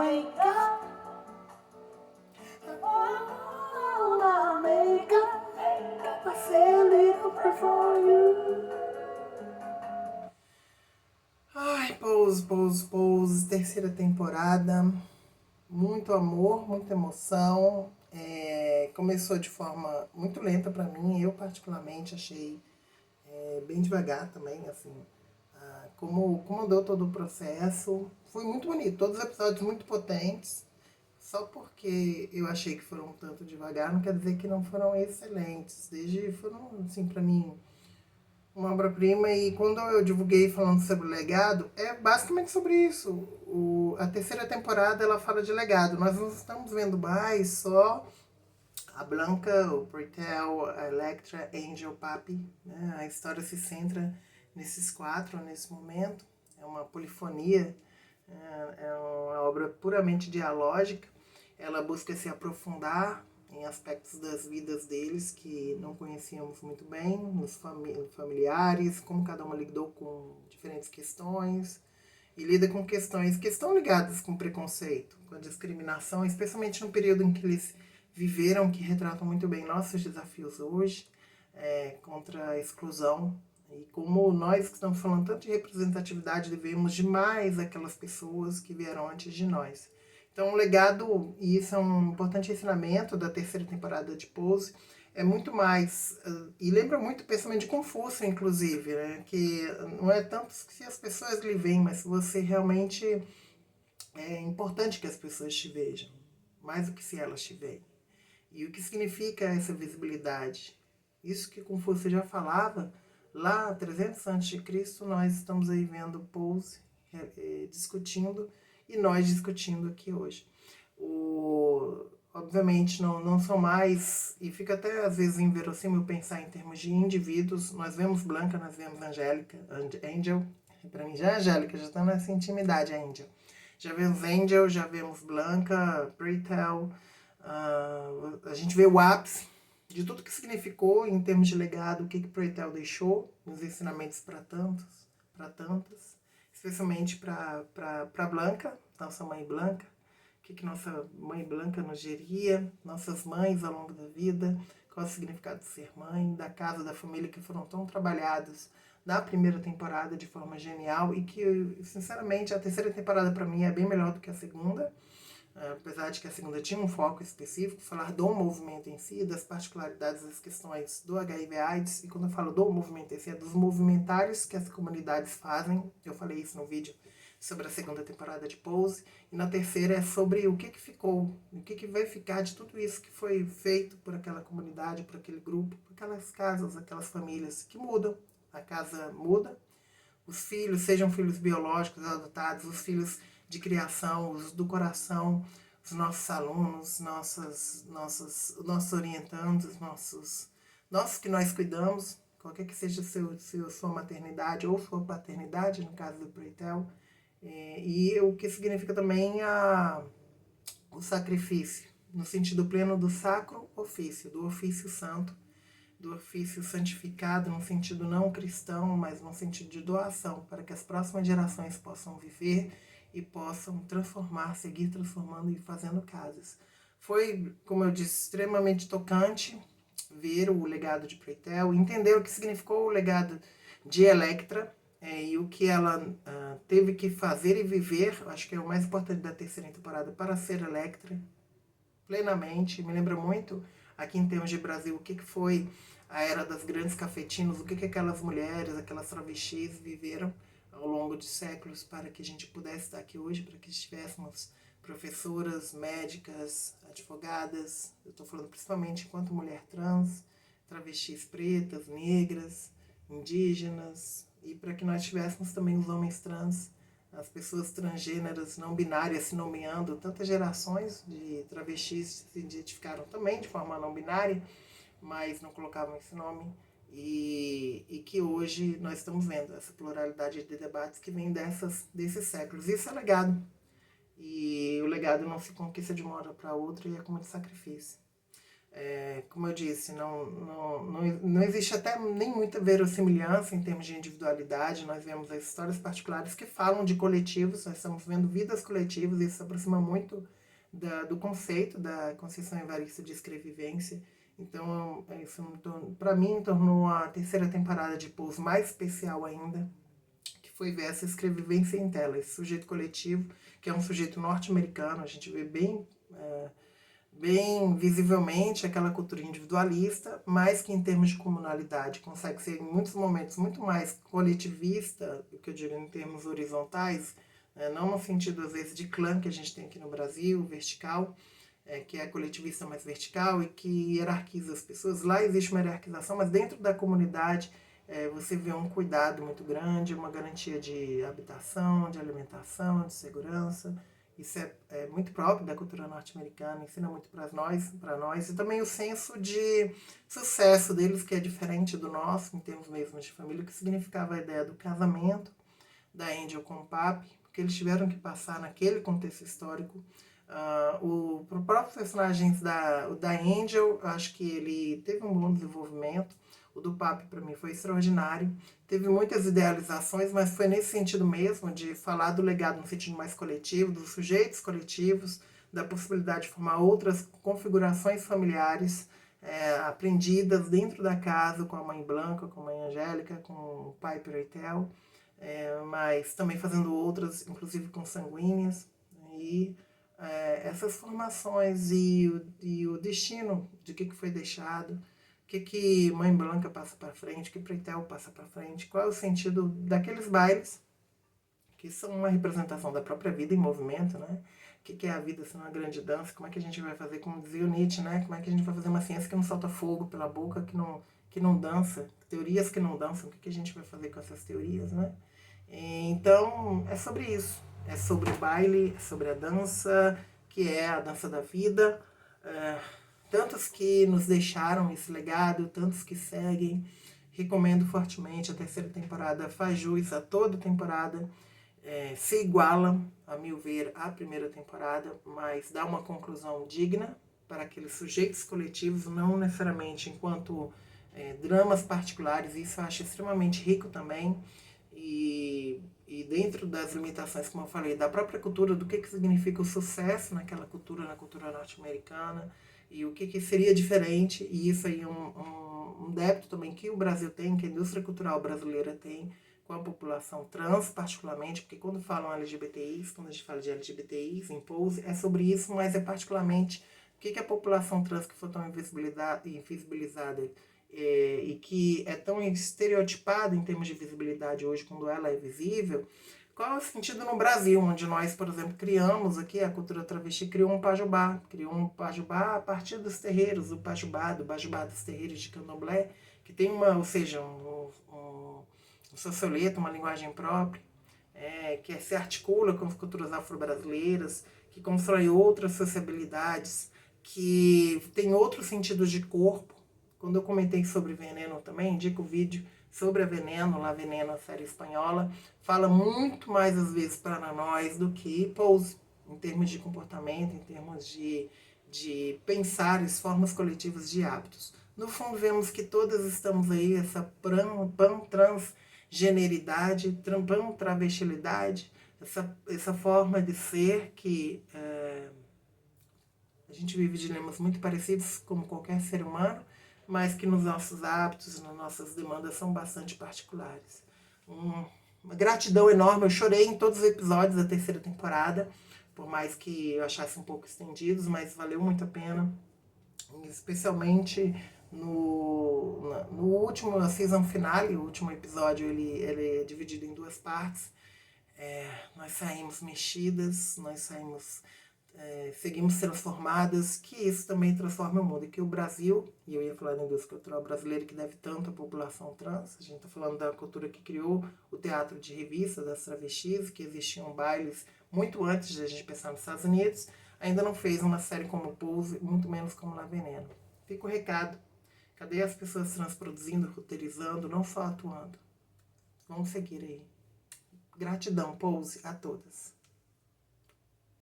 makeup, all our makeup, I say a little prayer for you. Ai, Pose, terceira temporada, muito amor, muita emoção, começou de forma muito lenta pra mim, eu particularmente achei bem devagar também, assim, como andou todo o processo, foi muito bonito, todos os episódios muito potentes, só porque eu achei que foram um tanto devagar, não quer dizer que não foram excelentes, foram, assim, pra mim, uma obra-prima. E quando eu divulguei falando sobre o legado, é basicamente sobre isso. A terceira temporada ela fala de legado. Nós não estamos vendo mais só a Blanca, o Portel, a Electra, Angel, Papi. Né? A história se centra nesses quatro nesse momento. É uma polifonia, é uma obra puramente dialógica. Ela busca se aprofundar em aspectos das vidas deles que não conhecíamos muito bem, nos familiares, como cada uma lidou com diferentes questões e lida com questões que estão ligadas com preconceito, com a discriminação, especialmente no período em que eles viveram, que retratam muito bem nossos desafios hoje, contra a exclusão e como nós que estamos falando tanto de representatividade devemos demais àquelas pessoas que vieram antes de nós. Então, o legado, e isso é um importante ensinamento da terceira temporada de Pose, é muito mais, e lembra muito o pensamento de Confúcio, inclusive, né? Que não é tanto se as pessoas lhe veem, mas se você realmente é importante que as pessoas te vejam, mais do que se elas te veem. E o que significa essa visibilidade? Isso que Confúcio já falava, lá 300 a.C., nós estamos aí vendo Pose discutindo e nós discutindo aqui hoje. Obviamente não são mais, e fica até às vezes inverossímil pensar em termos de indivíduos. Nós vemos Blanca, nós vemos Angel, para mim já é Angélica, já está nessa intimidade, a Angel. Já vemos Angel, já vemos Blanca, Britel, a gente vê o ápice de tudo que significou em termos de legado, o que Britel deixou, os ensinamentos para tantas, especialmente para Blanca, nossa mãe Blanca, o que nossa mãe Blanca nos geria, nossas mães ao longo da vida, qual o significado de ser mãe, da casa, da família, que foram tão trabalhados na primeira temporada de forma genial e que, sinceramente, a terceira temporada para mim é bem melhor do que a segunda, apesar de que a segunda tinha um foco específico, falar do movimento em si, das particularidades das questões do HIV/AIDS, e quando eu falo do movimento em si, é dos movimentários que as comunidades fazem, eu falei isso no vídeo sobre a segunda temporada de Pose, e na terceira é sobre o que ficou, o que vai ficar de tudo isso que foi feito por aquela comunidade, por aquele grupo, por aquelas casas, aquelas famílias que mudam, a casa muda, os filhos, sejam filhos biológicos, adotados, os filhos de criação, os do coração, os nossos alunos, nossos orientandos, nossos que nós cuidamos, qualquer que seja sua maternidade ou sua paternidade, no caso do Britel, e o que significa também o sacrifício, no sentido pleno do sacro ofício, do ofício santo, do ofício santificado, no sentido não cristão, mas no sentido de doação, para que as próximas gerações possam viver e possam transformar, seguir transformando e fazendo casas. Foi, como eu disse, extremamente tocante ver o legado de Britel, entender o que significou o legado de Electra, e o que ela teve que fazer e viver, acho que é o mais importante da terceira temporada, para ser Electra, plenamente. Me lembra muito, aqui em termos de Brasil, o que foi a era das grandes cafetinas, o que aquelas mulheres, aquelas travestis viveram ao longo de séculos para que a gente pudesse estar aqui hoje, para que estivéssemos professoras, médicas, advogadas. Eu estou falando principalmente enquanto mulher trans, travestis pretas, negras, indígenas, e para que nós tivéssemos também os homens trans, as pessoas transgêneras, não binárias se nomeando, tantas gerações de travestis se identificaram também de forma não binária, mas não colocavam esse nome, e que hoje nós estamos vendo essa pluralidade de debates que vem desses séculos. Isso é legado, e o legado não se conquista de uma hora para outra, e é como de sacrifício. Como eu disse, não existe até nem muita verossimilhança em termos de individualidade. Nós vemos as histórias particulares que falam de coletivos, nós estamos vendo vidas coletivas, e isso se aproxima muito do conceito da Conceição Evaristo de escrevivência. Então, isso para mim tornou a terceira temporada de Pose mais especial ainda, que foi ver essa escrevivência em tela, esse sujeito coletivo, que é um sujeito norte-americano. A gente vê bem visivelmente aquela cultura individualista, mas que em termos de comunalidade consegue ser em muitos momentos muito mais coletivista, o que eu digo em termos horizontais, não no sentido às vezes de clã que a gente tem aqui no Brasil, vertical, que é coletivista mais vertical e que hierarquiza as pessoas. Lá existe uma hierarquização, mas dentro da comunidade você vê um cuidado muito grande, uma garantia de habitação, de alimentação, de segurança. Isso é muito próprio da cultura norte-americana, ensina muito para nós. E também o senso de sucesso deles, que é diferente do nosso, em termos mesmo de família, que significava a ideia do casamento da Angel com o Papi, porque eles tiveram que passar naquele contexto histórico. O próprio personagem da Angel, acho que ele teve um bom desenvolvimento. O do Papi, para mim, foi extraordinário. Teve muitas idealizações, mas foi nesse sentido mesmo, de falar do legado no sentido mais coletivo, dos sujeitos coletivos, da possibilidade de formar outras configurações familiares aprendidas dentro da casa, com a mãe Blanca, com a mãe Angélica, com o pai Pireitel, mas também fazendo outras, inclusive consanguíneas. E essas formações e o destino de que foi deixado, o que Mãe Blanca passa para frente, o que Preitel passa para frente, qual é o sentido daqueles bailes, que são uma representação da própria vida em movimento, né? O que é a vida sendo uma grande dança? Como é que a gente vai fazer, como dizia o Nietzsche, né? Como é que a gente vai fazer uma ciência que não solta fogo pela boca, que não dança, teorias que não dançam, o que a gente vai fazer com essas teorias, né? Então, é sobre isso. É sobre o baile, é sobre a dança, que é a dança da vida. Tantos que nos deixaram esse legado, tantos que seguem. Recomendo fortemente. A terceira temporada faz jus a toda a temporada. Se iguala, a meu ver, à primeira temporada, mas dá uma conclusão digna para aqueles sujeitos coletivos, não necessariamente enquanto dramas particulares. Isso eu acho extremamente rico também. E dentro das limitações, como eu falei, da própria cultura, do que significa o sucesso naquela cultura, na cultura norte-americana, e o que seria diferente. E isso aí é um débito também que o Brasil tem, que a indústria cultural brasileira tem, com a população trans, particularmente, porque quando falam LGBTIs, quando a gente fala de LGBTIs, em Pose, é sobre isso, mas é particularmente o que a população trans, que foi tão invisibilizada e que é tão estereotipada em termos de visibilidade hoje, quando ela é visível, qual é o sentido no Brasil, onde nós, por exemplo, criamos aqui, a cultura travesti criou um pajubá a partir dos terreiros, do bajubá dos terreiros de candomblé, que tem ou seja, um socioleta, uma linguagem própria, que se articula com as culturas afro-brasileiras, que constrói outras sociabilidades, que tem outros sentidos de corpo. Quando eu comentei sobre Veneno também, indico o vídeo sobre a Veneno, La Veneno, a série espanhola, fala muito mais às vezes para nós do que Pose, em termos de comportamento, em termos de pensares, formas coletivas de hábitos. No fundo, vemos que todas estamos aí, essa transgeneridade, travestilidade, essa forma de ser que a gente vive dilemas muito parecidos como qualquer ser humano, mas que nos nossos hábitos, nas nossas demandas são bastante particulares. Uma gratidão enorme, eu chorei em todos os episódios da terceira temporada, por mais que eu achasse um pouco estendidos, mas valeu muito a pena, especialmente no último season finale, o último episódio ele é dividido em duas partes. Nós saímos mexidas, nós saímos seguimos transformadas, que isso também transforma o mundo. E que o Brasil, e eu ia falar da indústria cultural brasileira, que deve tanto à população trans, a gente está falando da cultura que criou o teatro de revista das travestis, que existiam bailes muito antes de a gente pensar nos Estados Unidos, ainda não fez uma série como Pose, muito menos como La Veneno. Fica o recado. Cadê as pessoas trans produzindo, roteirizando, não só atuando? Vamos seguir aí. Gratidão, Pose, a todas.